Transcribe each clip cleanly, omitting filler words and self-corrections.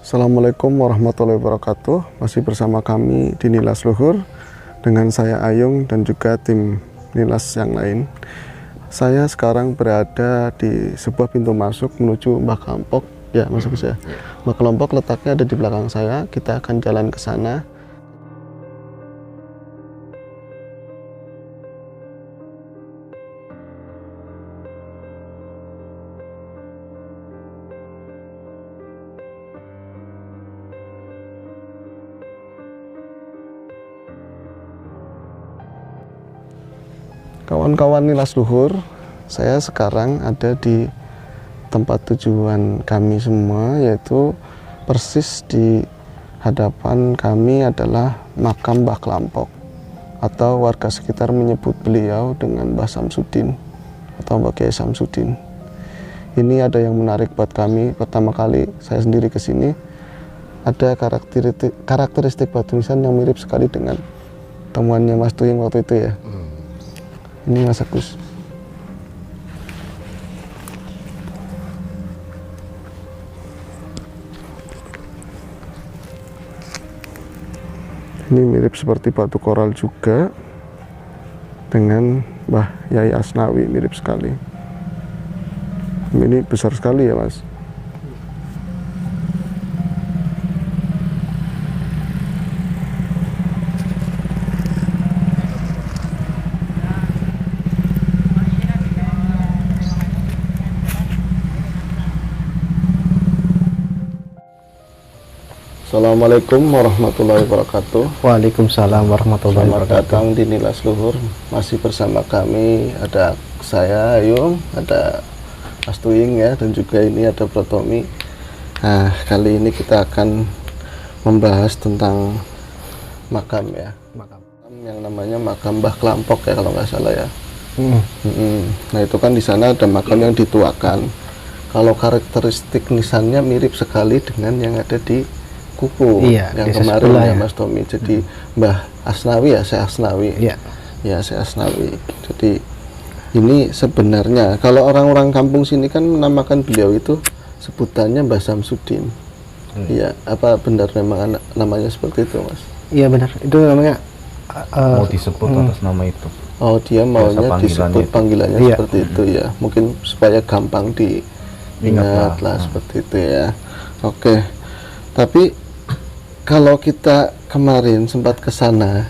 Assalamualaikum warahmatullahi wabarakatuh. Masih bersama kami di Nilas Luhur dengan saya Ayung dan juga tim Nilas yang lain. Saya sekarang berada di sebuah pintu masuk menuju Mbah Klampok. Ya, masuk ya. Mbah Klampok letaknya ada di belakang saya. Kita akan jalan ke sana. Kawan-kawan Nilas Luhur, saya sekarang ada di tempat tujuan kami semua, yaitu persis di hadapan kami adalah makam Mbah Klampok, atau warga sekitar menyebut beliau dengan Mbah Samsudin atau Mbah Kiai Samsudin. Ini ada yang menarik buat kami. Pertama kali saya sendiri ke sini, ada karakteristik batu nisan yang mirip sekali dengan temuannya Mas Tuying waktu itu ya. Ini Mas Agus. Ini mirip seperti batu koral juga dengan Mbah Yai Asnawi, mirip sekali. Ini besar sekali ya Mas. Assalamualaikum warahmatullahi wabarakatuh. Waalaikumsalam warahmatullahi Selamat wabarakatuh. datang di Nilas Luhur. Masih bersama kami, ada saya Ayung, ada Mas Tuying ya, dan juga ini ada Bro Tommy. Nah, kali ini kita akan membahas tentang makam ya. Makam yang namanya makam Mbah Klampok ya kalau nggak salah ya. Nah itu kan di sana ada makam yang dituakan. Kalau karakteristik nisannya mirip sekali dengan yang ada di Kuku yang kemarin ya Mas Tommy. Jadi Mbah Asnawi ya, saya Asnawi. Ya, saya Asnawi. Jadi ini sebenarnya kalau orang-orang kampung sini kan menamakan beliau itu sebutannya Mbah Samsudin. Iya, apa benar memang namanya seperti itu, Mas? Iya benar, itu namanya mau disebut atas nama itu. Oh, dia maunya disebut panggilannya seperti itu ya. Mungkin supaya gampang diingat lah seperti itu ya. Oke. Tapi kalau kita kemarin sempat ke sana,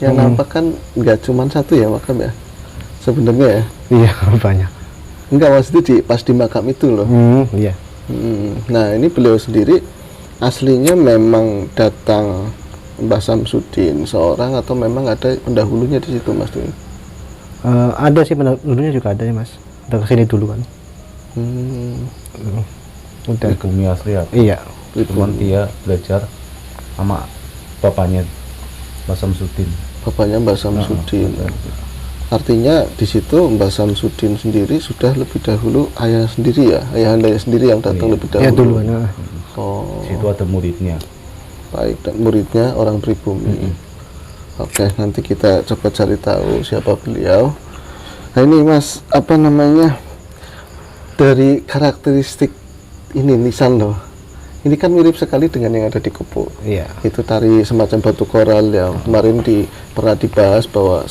yang nampak kan nggak cuma satu ya makam ya, sebenarnya ya. Iya banyak. Enggak, maksudnya pas di makam itu loh. Iya. Nah ini beliau sendiri aslinya memang datang Mbah Samsudin seorang atau memang ada pendahulunya di situ Mas Tuying? Ada sih pendahulunya juga ada ya Mas. Udah kesini dulu kan. Udah ke bumi asli ya. Iya. Cuman dia belajar sama bapaknya Mbah Samsudin. Bapaknya Mbah Samsudin. Artinya di situ Mbah Samsudin sendiri sudah lebih dahulu ayah sendiri ya, ayahandanya sendiri yang datang lebih dahulu. Ya duluan. Oh. Di situ ada muridnya. Baik, dan muridnya orang pribumi. Oke, nanti kita coba cari tahu siapa beliau. Nah ini Mas, apa namanya, dari karakteristik ini nisan loh. Ini kan mirip sekali dengan yang ada di Kupu. Iya. Itu tari semacam batu koral yang kemarin pernah dibahas bahwa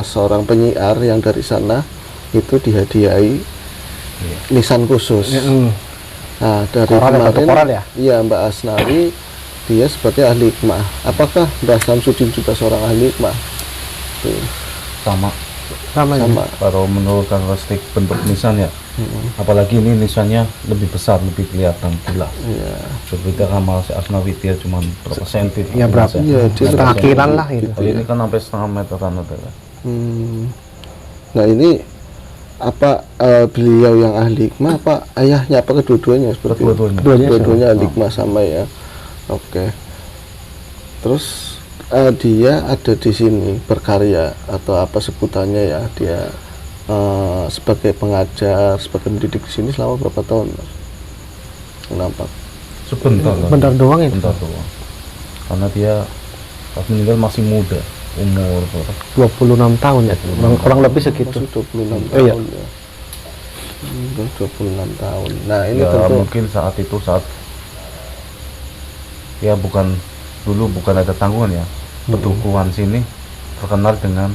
seorang penyiar yang dari sana itu dihadiahi nisan khusus. Nah dari kemarin, ya? Iya Mbak Asnawi dia sebagai ahli hikmah. Apakah Mbah Samsudin juga seorang ahli hikmah? Sama. Kalau menurut karakteristik bentuk nisan ya, apalagi ini nisannya lebih besar, lebih kelihatan jelas. Berbeda sama si Asnawi, dia cuma berapa senti? Ya berapa? Iya, setengah kilan lah itu. Ini kan sampai setengah meteran ada ya. Nah ini apa beliau yang ahli hikmah apa ayahnya, apa kedua-duanya seperti kedua-duanya ahli hikmah sama ya. Oke. Terus dia ada di sini berkarya atau apa sebutannya ya, dia sebagai pengajar, sebagai pendidik di sini selama berapa tahun Mas? Nampak Sebentar doang itu. Sebentar doang. Karena dia pas meninggal masih muda, umur 26 tahun ya. Kurang lebih segitu. Masih 26 tahun ya. 26 tahun. Nah, ini ya, tentu mungkin saat itu ya dulu bukan ada tanggungan ya. Pedukuhan sini terkenal dengan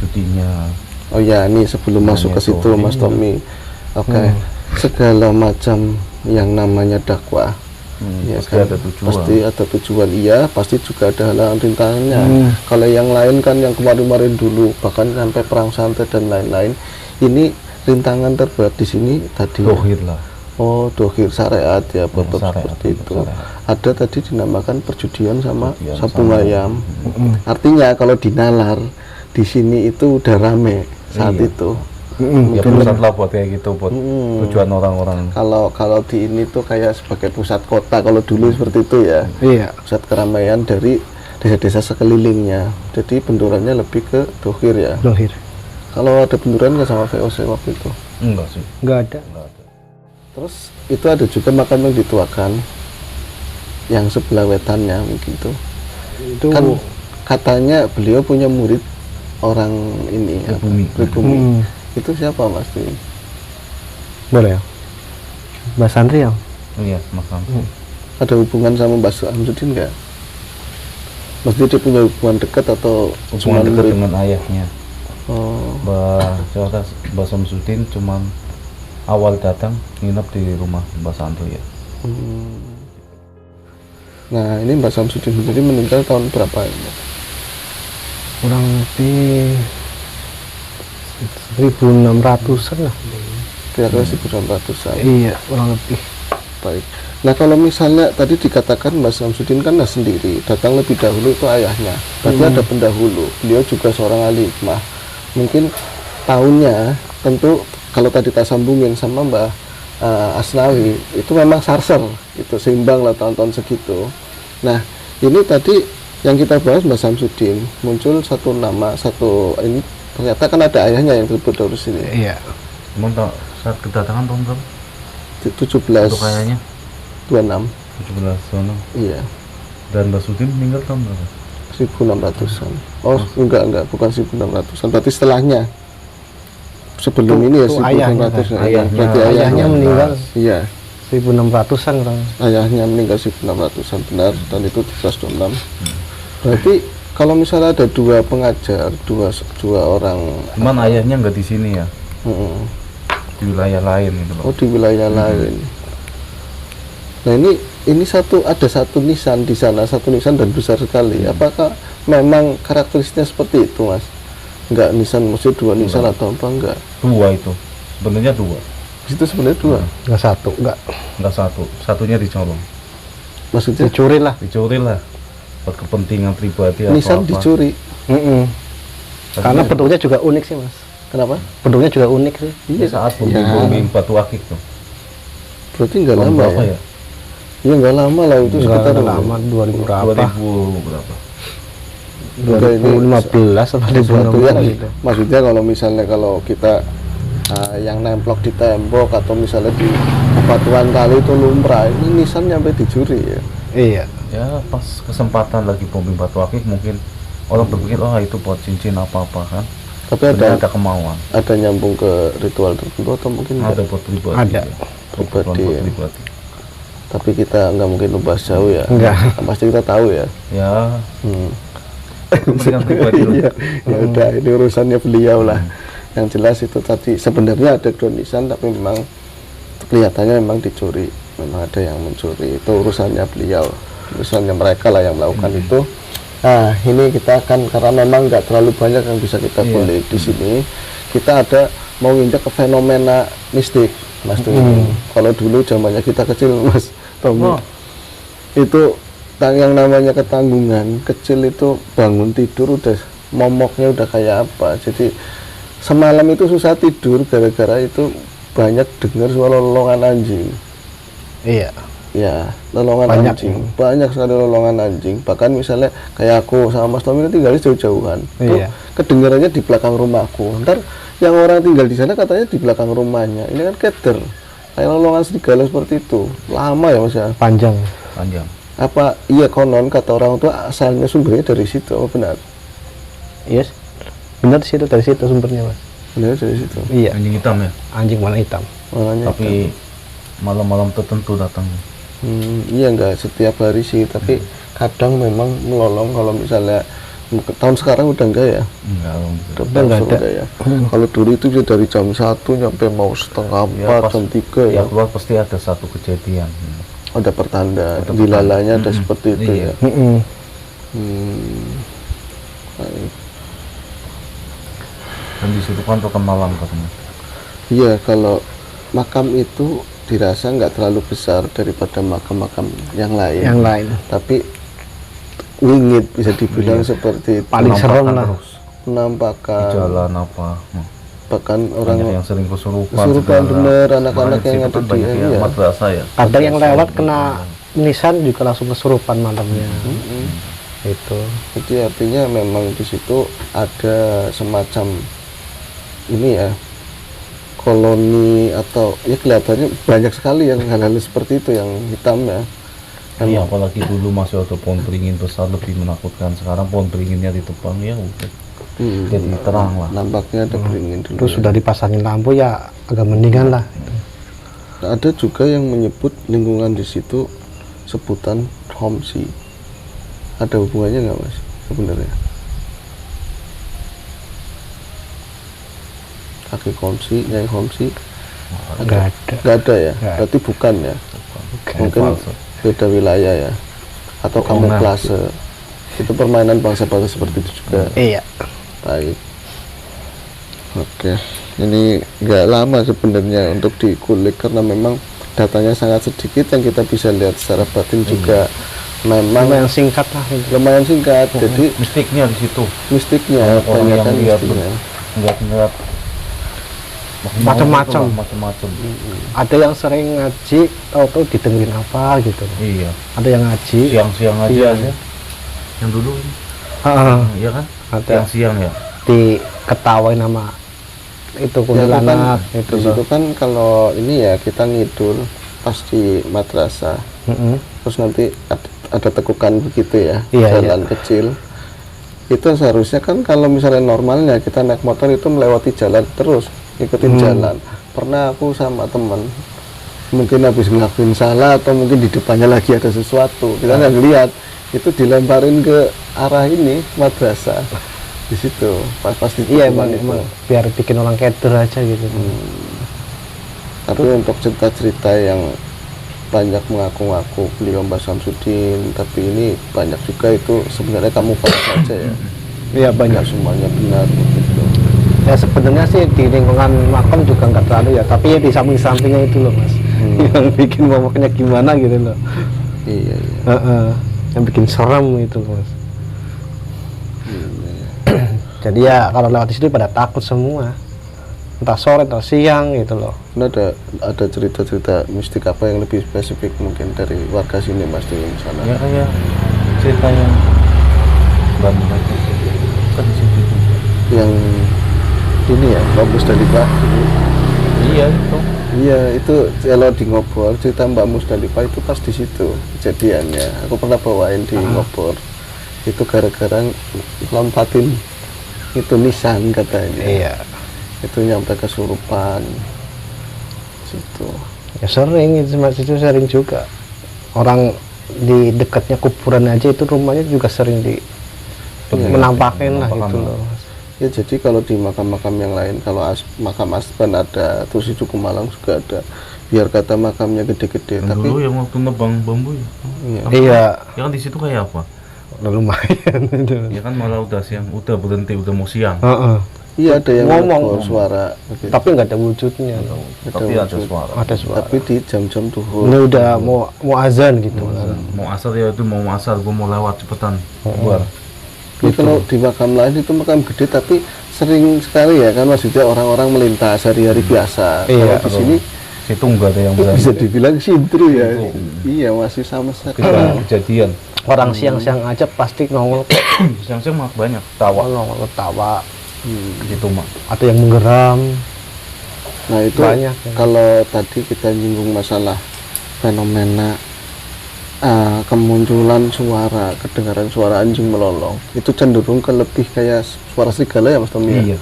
judinya. Oh ya, ini sebelum masuk ke situ Mas Tommy. Oke. Segala macam yang namanya dakwah ya pasti kan? ada tujuan. Pasti ada tujuan, iya, pasti juga ada halangan rintangannya. Kalau yang lain kan yang kemarin-kemarin dulu bahkan sampai perang santet dan lain-lain, ini rintangan terberat di sini tadi. Dohir lah. Oh, dohir syariat ya, betul syariat, seperti itu. syariat. Ada tadi dinamakan perjudian sama Perjudian sabung sama- ayam. Artinya kalau dinalar di sini itu udah rame saat Iya. itu. Ya pusat lah buat kayak gitu, buat tujuan orang-orang. Kalau di ini tuh kayak sebagai pusat kota kalau dulu seperti itu ya. Iya. Pusat keramaian dari desa-desa sekelilingnya. Jadi benturannya lebih ke dohir ya. Dohir. Kalau ada benturan nggak sama VOC waktu itu? Enggak sih. Nggak ada. Enggak ada. Terus itu ada juga makam yang dituakan yang sebelah wetannya begitu. Itu Kan katanya beliau punya murid orang ini Pribumi. pribumi. Itu siapa Mas Tuy? boleh ya. Mbak Sandri ya. Iya, makam. Ada hubungan sama Mbak Samsudin nggak? Maksudnya dia punya hubungan dekat atau Hubungan cuma dekat murid? dengan ayahnya. Oh, Mbak Samsudin cuman awal datang nginep di rumah Mbak Santo ya. nah ini Mbak Samsudin sendiri meninggal tahun berapa ini? Kurang lebih 1600-an lah. Kira-kira 1900-an. Iya, kurang lebih. Baik. Nah kalau misalnya tadi dikatakan Mbak Samsudin kan sendiri datang lebih dahulu itu ayahnya. Berarti ada pendahulu. Beliau juga seorang ahli hikmah. Mungkin tahunnya tentu kalau tadi kita sambungin sama Mbak Asnawi itu memang sarser, itu seimbang lah tahun-tahun segitu. Nah ini tadi yang kita bahas Mbak Samsudin muncul satu nama ini ternyata kan ada ayahnya yang disebut dahulu sini. Iya. Cuman saat kedatangan tahun berapa? 17 Untuk kayaknya 26. 17 tahun. Iya. Dan Mbak Sudin meninggal tahun berapa? 1600-an. Oh, enggak, bukan 1600-an. Berarti setelahnya. Sebelum ini ya Itu ayahnya, 1600. kan? Berarti Ayahnya meninggal Iya, 1600-an kurang. ayahnya meninggal 1600-an benar dan itu 1326. Berarti kalau misalnya ada dua pengajar, dua orang Cuman ayahnya nggak di sini ya, mm, di wilayah lain gitu loh. oh di wilayah lain. Nah, ini ada satu nisan di sana, satu nisan dan besar sekali. Apakah memang karakteristiknya seperti itu, Mas? Enggak nisan, maksudnya dua nisan atau apa enggak? Dua itu, sebenarnya dua, Di situ sebenarnya dua. Nggak satu, nggak. nggak satu. Satunya dicolong, Maksudnya Dicuri lah. dicuri lah, buat kepentingan pribadi nisan apa-apa. dicuri. Karena bentuknya juga unik sih mas. Kenapa? Bentuknya juga unik sih. Iya, saat Ya. booming batu akik tuh. Berarti enggak Tahun lama berapa ya? ya? Iya enggak lama lah itu sekitar Nggak lama, 2000 berapa? 2000 berapa? Enggak, ini 2015 atau sesuatu yang 2016 gitu. maksudnya kalau misalnya kalau kita yang nemplok di tembok atau misalnya di batuan kali itu lumrah, ini nisan sampai dicuri ya. Iya. Ya pas kesempatan lagi booming batu akik mungkin orang berpikir oh itu buat cincin apa-apa kan. Tapi Sebenarnya ada ada kemauan. ada nyambung ke ritual tertentu atau mungkin Ada enggak? buat pribadi. Ada. ya. Pribadi, Buat ya. pribadi. Tapi kita nggak mungkin membahas jauh ya. Enggak. Pasti kita tahu ya. Ya, Hmm. kepentingan pribadi loh. Iya, ya udah ini urusannya beliau lah. Yang jelas itu tadi sebenarnya ada dua nisan tapi memang kelihatannya memang dicuri, memang ada yang mencuri. Itu urusannya beliau, urusannya mereka lah yang melakukan itu. Nah ini kita akan karena memang nggak terlalu banyak yang bisa kita Iya. kulik di sini. Kita ada mau nginjak ke fenomena mistik, Mas Tuy. Kalau dulu zamannya kita kecil, Mas Tommy, itu yang namanya ketanggungan kecil itu bangun tidur udah momoknya udah kayak apa. Jadi semalam itu susah tidur gara-gara itu banyak dengar suara lolongan anjing. Iya. Ya, lolongan Banyak. anjing. Banyak sekali lolongan anjing. Bahkan misalnya kayak aku sama Mas Tommy itu tinggalnya jauh-jauhan. Itu Iya. kedengarannya di belakang rumahku. Ntar yang orang tinggal di sana katanya di belakang rumahnya. Ini kan keder. Kayak lolongan serigala seperti itu. Lama ya Mas ya. Panjang. Panjang. Apa iya konon kata orang tua asalnya sumbernya dari situ, apa benar? Yes. Benar sih itu dari situ sumbernya mas. Benar dari situ. Iya. Anjing hitam ya. Anjing warna hitam. Makanya Tapi malam-malam tertentu datang. Iya nggak setiap hari sih, tapi kadang memang melolong. Kalau misalnya tahun sekarang udah enggak ya? Enggak, Udah nggak berangsur ada. enggak ya? Kalau dulu itu bisa dari jam 1 nyampe mau setengah 4, jam 3 ya. Ya keluar pasti ada satu kejadian. Ada pertanda, Ada di pertanda. lalanya ada seperti itu Iya. ya. Baik. Dan di situ kan token malam katanya. Iya, kalau makam itu dirasa nggak terlalu besar daripada makam-makam yang lain. Yang lain Tapi wingit bisa dibilang seperti itu. paling serem Penampakan lah. terus di Penampakan, jalan apa. bahkan Banyak orang yang sering kesurupan. kesurupan segala. bener, anak-anak Makanya yang di situ ada kan di banyak yang iya. madrasah ya. Kadang yang Madrasah lewat gitu. kena nisan juga langsung kesurupan malamnya. Itu Jadi artinya memang di situ ada semacam ini ya, koloni atau ya kelihatannya banyak sekali yang hal-hal seperti itu yang hitam ya. Iya, apalagi dulu masih ada pohon beringin besar lebih menakutkan. Sekarang pohon beringinnya ditebang ya udah. Jadi terang lah. Nampaknya ada beringin dulu. terus sudah dipasangin lampu ya agak mendingan lah. Nah, ada juga yang menyebut lingkungan di situ sebutan Homsi. Ada hubungannya nggak mas sebenarnya? Kaki Homsi, Nyai Homsi, Nggak ada. nggak ada ya? Nggak ada. Berarti bukan ya? Mungkin Palsu. beda wilayah ya? Atau kamuflase? Itu permainan bangsa-bangsa seperti itu juga. Iya. Baik. Oke, ini nggak lama sebenarnya untuk dikulik karena memang datanya sangat sedikit yang kita bisa lihat secara batin juga memang Lumayan singkat lah itu. lumayan singkat. Jadi Mistiknya di situ. mistiknya Orang yang kebanyakan lihat mistiknya. Ngeliat Macam-macam. Macam-macam. Ada yang sering ngaji, tahu-tahu didengerin apa gitu. Iya. Ada yang ngaji. Siang-siang aja Iya. ya. Yang dulu ini. Heeh. Iya kan? Ada. Siang-siang ya. Diketawain sama itu Ya, itu kan, kuntilanak itu di situ kan kalau ini ya kita ngidul pas di madrasah, terus nanti ada tekukan begitu ya, Iya, jalan kecil. Itu seharusnya kan kalau misalnya normalnya kita naik motor itu melewati jalan terus, ikutin jalan. Pernah aku sama teman, mungkin habis ngelakuin salah atau mungkin di depannya lagi ada sesuatu, kita nggak ngeliat, itu dilemparin ke arah ini madrasah. Di situ pas di Iya tikungan emang biar bikin orang keder aja gitu. Tapi untuk cerita-cerita yang banyak mengaku-ngaku beliau Mbah Samsudin, tapi ini banyak juga itu sebenarnya kamu saja ya. Iya banyak. Nggak semuanya benar begitu. Ya sebenarnya sih di lingkungan makam juga nggak terlalu ya, tapi ya di samping-sampingnya itu loh mas, yang bikin momoknya gimana gitu loh. Iya, iya. Yang bikin serem itu loh, mas. Jadi ya kalau lewat di situ pada takut semua, entah sore entah siang gitu loh. Ini ada cerita-cerita mistik apa yang lebih spesifik mungkin dari warga sini mas di sana? Ya kayak cerita yang Bandung itu kan di situ juga. Yang ini ya, Mbak Musdalifah. Iya itu. Iya, itu kalau di Ngobor, cerita Mbak Musdalifah itu pas di situ kejadiannya. Aku pernah bawain di Ngobor. Itu gara-gara lompatin itu nisan katanya. Iya. Itu nyampe kesurupan. Situ. Ya sering itu mas, itu sering juga. Orang di dekatnya kuburan aja itu rumahnya juga sering menampakin lah Menampakan gitu lah. loh. Ya jadi kalau di makam-makam yang lain, kalau makam Asban ada, terus di Cukumalang juga ada. Biar kata makamnya gede-gede, Yang tapi dulu yang waktu nebang bambu ya. iya. Iya, Ya kan di situ kayak apa? lumayan itu. Ya kan malah udah siang, udah berhenti, udah mau siang. Iya ada yang Ngomong. negor suara. Begitu. Tapi nggak ada wujudnya. Tapi ada wujud. suara. Ada suara. Tapi di jam-jam Ini duhur. udah mau azan gitu. Mau asar ya itu mau asar, gua mau lewat cepetan keluar. Ini kalau di makam lain itu makam gede, tapi sering sekali ya kan maksudnya orang-orang melintas hari-hari biasa. Iya, Kalau di sini Situ nggak ada yang berani. bisa dibilang sintri ya. Iya masih sama sekali. Kita kejadian. Orang siang-siang aja pasti nongol Siang-siang mah banyak tawa nongol ketawa. gitu mah. Atau yang menggeram. Nah itu Banyak, ya. kalau tadi kita nyinggung masalah fenomena kemunculan suara, kedengaran suara anjing melolong, itu cenderung ke lebih kayak suara serigala ya Mas Tommy ya? Iya.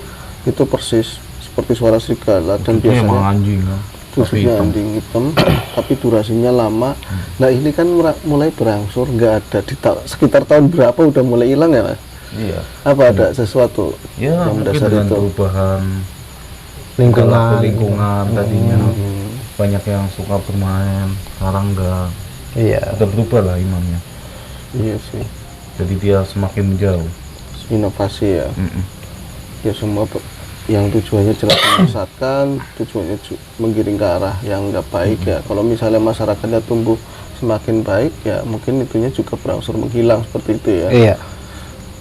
Itu persis seperti suara serigala dan Itu emang biasanya anjing ya. khususnya anjing hitam tapi durasinya lama. Nah ini kan mulai berangsur nggak ada sekitar tahun berapa udah mulai hilang ya Mas? Iya. Apa ada sesuatu Ya yang mungkin mendasar dengan itu? perubahan lingkungan tadinya banyak yang suka bermain, sekarang enggak. Iya. Udah berubah lah imannya. Iya sih, Jadi dia semakin menjauh. inovasi ya. Ya semua yang tujuannya jelas menyesatkan, tujuannya menggiring ke arah yang nggak baik ya. Kalau misalnya masyarakatnya tumbuh semakin baik ya mungkin itunya juga berangsur menghilang seperti itu ya. Iya.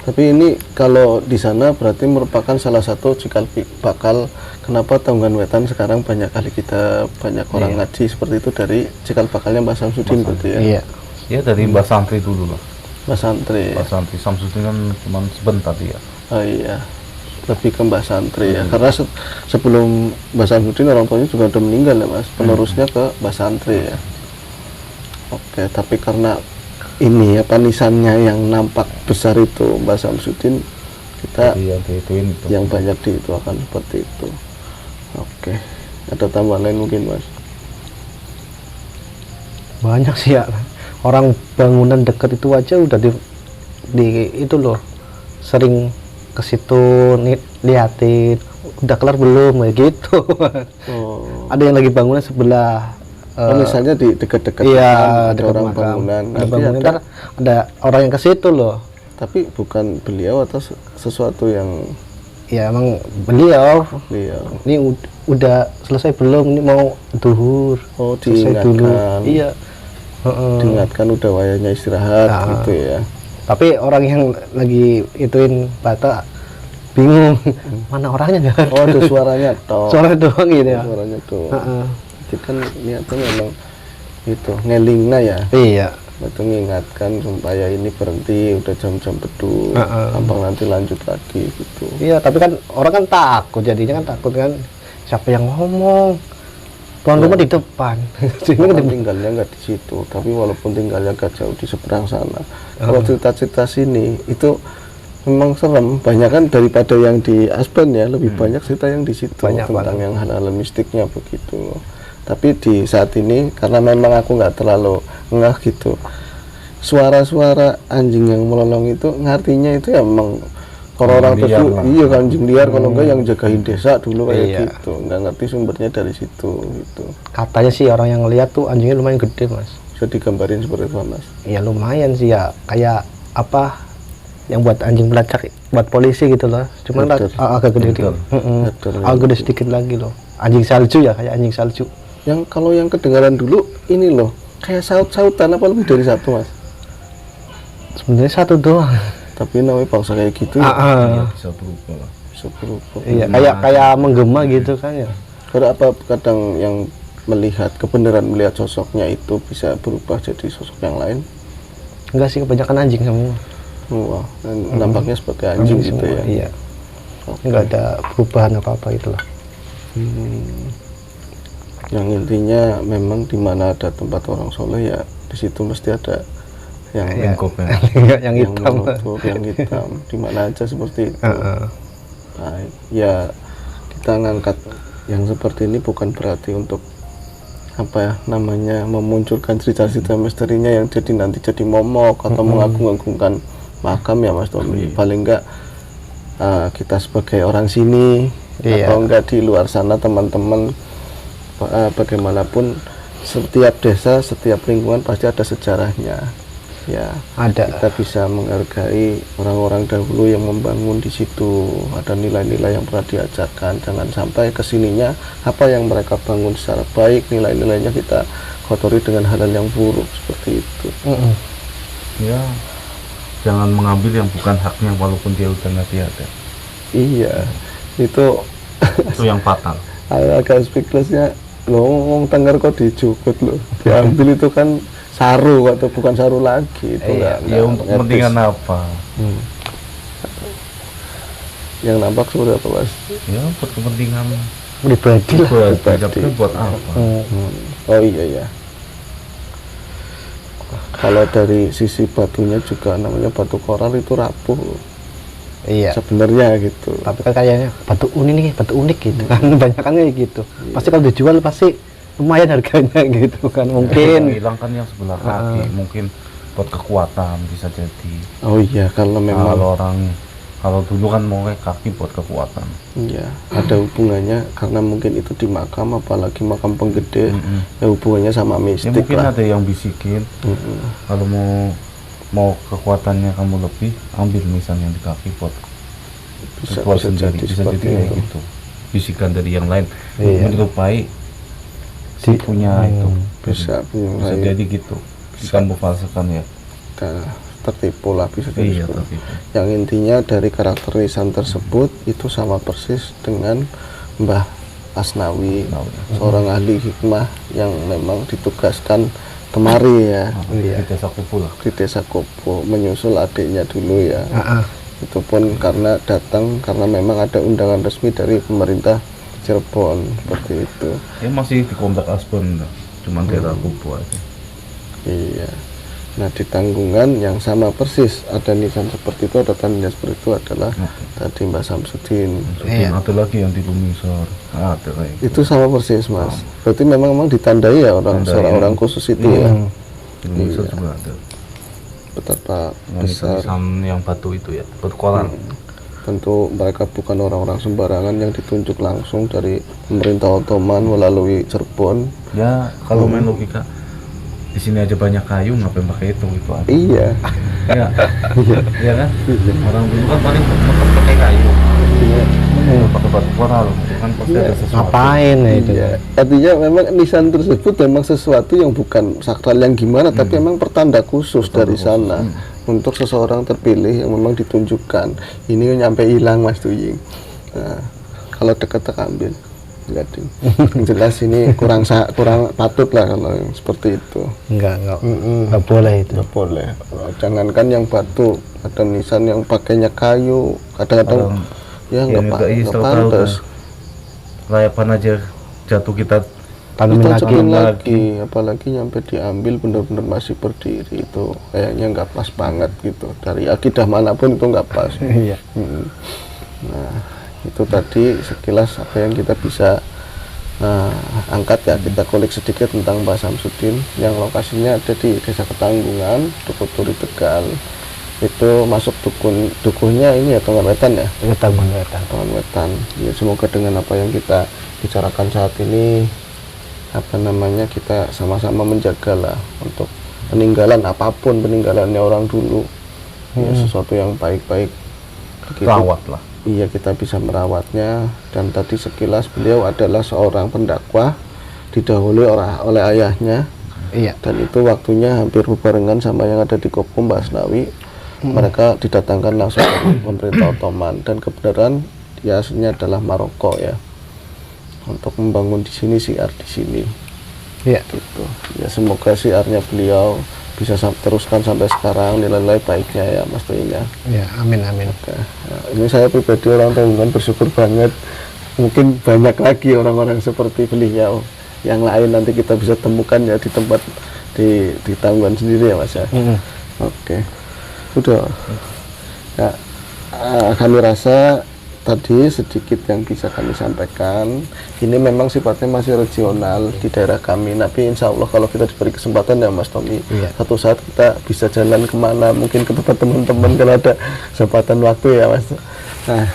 Tapi ini kalau di sana berarti merupakan salah satu cikal bakal kenapa Tonggan Wetan sekarang banyak kali kita banyak orang ngaji seperti itu dari cikal bakalnya Mbah Samsudin berarti ya. Iya. Ya dari Mbah Santri dulu lah. Mbah Santri. Mbah Santri Samsudin kan cuma sebentar dia. Oh iya. Lebih ke Mbah Santri ya. Karena sebelum Mbah Samsudin orang tuanya juga udah meninggal ya Mas. Penerusnya ke Mbah Santri ya. Oke, tapi karena ini apa nisannya yang nampak besar itu Mbah Samsudin, kita Jadi yang diituin itu. yang banyak di itu akan seperti itu. Oke, ada tambahan lain mungkin Mas? Banyak sih ya. Orang bangunan dekat itu aja udah di itu loh. Sering ke situ liatin udah kelar belum kayak gitu. Oh, Ada yang lagi bangunan sebelah misalnya di dekat-dekat iya, ada dekat orang makam. bangunan, Ada nanti bangunan, ada, ntar ada orang yang ke situ loh. tapi bukan beliau atau sesuatu yang Ya emang beliau beliau. ini udah selesai belum, ini mau duhur. Oh, Selesai dulu. diingatkan. Iya. Diingatkan udah wayanya istirahat Nah. gitu ya. Tapi orang yang lagi ituin bata bingung mana orangnya nggak ada. Oh, ada suaranya toh. Suara doang gitu ya. Suaranya tuh. Heeh. Jadi kan niatnya memang itu ngelingna ya. Iya. Itu mengingatkan supaya ini berhenti udah jam-jam bedu, gampang nanti lanjut lagi gitu. Iya, tapi kan orang kan takut, jadinya kan takut kan siapa yang ngomong. Tuan rumah di depan. Sini kan Orang tinggalnya nggak di situ, tapi walaupun tinggalnya agak jauh di seberang sana. Kalau cerita-cerita sini itu memang serem, banyak kan daripada yang di Aspen ya, lebih banyak cerita yang di situ Banyak tentang yang hal-hal mistiknya begitu. Tapi di saat ini karena memang aku nggak terlalu ngeh gitu, suara-suara anjing yang melolong itu ngartinya itu ya memang kalau orang liar tersebut lah. iya kan anjing liar, kalau enggak yang jagain desa dulu kayak Iya. gitu, nggak ngerti sumbernya dari situ gitu. katanya sih orang yang lihat tuh anjingnya lumayan gede, Mas. Bisa digambarin seperti apa Mas? Ya lumayan sih ya, kayak apa yang buat anjing pelacak buat polisi gitu loh. Cuman Herder. agak gede dikit. Herder, ya. Agak gede sedikit lagi loh. Anjing salju ya, kayak anjing salju. Yang kalau yang kedengaran dulu ini loh kayak saut-sautan apa lebih dari satu Mas? Sebenarnya satu doang. Tapi namanya bangsa kayak gitu ya, Iya, bisa berubah lah. bisa berubah. Iya, kayak menggema gitu kan ya. Karena apa kadang yang melihat kebenaran melihat sosoknya itu bisa berubah jadi sosok yang lain. Enggak sih, kebanyakan anjing semua. Wah, dan nampaknya sebagai anjing gitu semua, ya. Iya. Enggak ada perubahan apa-apa gitu loh. Yang intinya memang di mana ada tempat orang soleh ya di situ mesti ada yang Lingkupnya. yang hitam. menutup, yang hitam di mana aja seperti itu. Baik, ya kita ngangkat yang seperti ini bukan berarti untuk apa ya namanya memunculkan cerita-cerita misterinya yang jadi nanti jadi momok atau mengagung-agungkan makam ya Mas Tommy. Paling enggak kita sebagai orang sini Iya. atau enggak di luar sana teman-teman bagaimanapun setiap desa, setiap lingkungan pasti ada sejarahnya. Ya, Ada. kita bisa menghargai orang-orang dahulu yang membangun di situ, ada nilai-nilai yang pernah diajarkan. Jangan sampai kesininya apa yang mereka bangun secara baik nilai-nilainya kita kotori dengan hal-hal yang buruk seperti itu. Ya, jangan mengambil yang bukan haknya walaupun dia udah nggak ada. Iya, itu Itu yang fatal. agak speechlessnya loh, wong Tengger kok dijukut loh, diambil itu kan saru atau bukan saru lagi itu Iya, Ya untuk kepentingan apa? yang nampak seperti apa Mas? Ya buat kepentingan Pribadi lah. tapi buat apa? Oh iya ya. Kalau dari sisi batunya juga namanya batu koral itu rapuh Iya. sebenarnya gitu. Tapi kan kayaknya batu unik gitu kan, banyak kan kayak gitu. Pasti kalau dijual pasti lumayan harganya gitu kan mungkin. hilang kan yang sebelah kaki, mungkin buat kekuatan bisa jadi. Oh iya, kalau memang Kalau dulu kan mau kaki buat kekuatan. iya ada hubungannya karena mungkin itu di makam, apalagi makam penggede, ya hubungannya sama Ya mistik mungkin lah. ada yang bisikin, kalau mau kekuatannya kamu lebih, ambil misalnya di kaki buat Bisa ritual bisa sendiri, jadi bisa seperti jadi kayak itu. gitu. Bisikan dari yang lain Iya. menyerupai si punya itu. Bisa Bisa mulai jadi gitu. Kamu falsekan ya. tertipu lah, bisa jadi Iya, seperti tapi itu. yang intinya dari karakter nisan tersebut itu sama persis dengan Mbah Asnawi, seorang ahli hikmah yang memang ditugaskan kemari ya Di desa Kupu lah. di desa Kopo menyusul adiknya dulu ya. Ah, ah. Itu pun karena datang karena memang ada undangan resmi dari pemerintah Cirebon seperti itu. Ya masih di komplek Aspen, cuman daerah Kupu aja. Iya. Nah di Tanggungan yang sama persis ada nisan seperti itu, ada tanda seperti itu adalah tadi Mbak Samsudin. Mungkin ada lagi yang di Lumingsor. Ada kayak gitu. Itu sama persis mas. Berarti memang ditandai ya orang Tandai, seorang ya. orang khusus itu ya. Di Lumingsor juga ada. Betapa Yang besar. nisan yang batu itu ya, batu koran. Tentu mereka bukan orang-orang sembarangan yang ditunjuk langsung dari pemerintah Ottoman melalui Cirebon. Ya kalau main logika, di sini aja banyak kayu, ngapain pakai itu aja. Iya. Iya, iya kan? Orang dulu kan paling pakai kayu, pakai batu koral, kan pasti ada sesuatu. Ngapain ya itu? Iya. Artinya memang nisan tersebut memang sesuatu yang bukan sakral yang gimana, tapi memang pertanda khusus dari sana untuk seseorang terpilih yang memang ditunjukkan. Ini nyampe hilang Mas Tuying. Nah, kalau dekat tak ambil. Jadi jelas ini kurang patut lah kalau yang seperti itu. Enggak boleh itu. Nggak boleh. Jangankan yang batu, ada nisan yang pakainya kayu, kadang-kadang ya nggak pantas. Layapan aja jatuh kita Tanemin lagi. Ditajukin lagi, apalagi nyampe diambil benar-benar masih berdiri, itu kayaknya nggak pas banget gitu. Dari akidah manapun itu nggak pas. Iya. Nah, itu tadi sekilas apa yang kita bisa angkat ya, kita kulik sedikit tentang Mbah Samsudin yang lokasinya ada di Desa Ketanggungan, Dukuh Turi, Tegal. Itu masuk dukuhnya ini ya Tongan Wetan ya. Tongan Wetan. Ya, semoga dengan apa yang kita bicarakan saat ini, apa namanya, kita sama-sama menjaga lah untuk peninggalan apapun peninggalannya orang dulu, ya sesuatu yang baik-baik. rawat lah. Iya, kita bisa merawatnya. Dan tadi sekilas beliau adalah seorang pendakwah, didahului oleh ayahnya. Iya. Dan itu waktunya hampir berbarengan sama yang ada di Kopo, Mbak Asnawi. Mereka didatangkan langsung dari pemerintah Ottoman, dan kebenaran dia aslinya adalah Maroko ya, untuk membangun di sini, siar di sini. Iya. Gitu. Ya semoga siarnya beliau bisa teruskan sampai sekarang, nilai-nilai baiknya ya Mas Tuying ya. Ya, amin. Oke. Nah, ini saya pribadi orang Tanggungan bersyukur banget. Mungkin banyak lagi orang-orang seperti beliau yang lain nanti kita bisa temukan ya di tempat di Tanggungan sendiri ya Mas ya. Oke. Sudah. Ya, kami rasa tadi sedikit yang bisa kami sampaikan. Ini memang sifatnya masih regional di daerah kami. Tapi insya Allah kalau kita diberi kesempatan ya Mas Tommy, satu saat kita bisa jalan kemana, mungkin ke tempat teman-teman kalau ada kesempatan waktu ya Mas. Nah,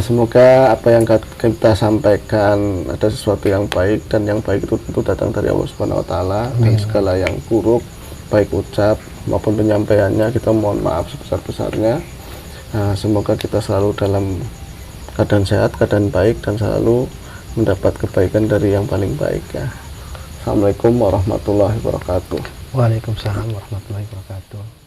semoga apa yang kita sampaikan ada sesuatu yang baik, dan yang baik itu tentu datang dari Allah Subhanahu Wa Taala. Dan segala yang buruk, baik ucap maupun penyampaiannya, kita mohon maaf sebesar-besarnya. Nah, semoga kita selalu dalam keadaan sehat, keadaan baik, dan selalu mendapat kebaikan dari yang paling baik ya. Assalamualaikum warahmatullahi wabarakatuh. Waalaikumsalam warahmatullahi wabarakatuh.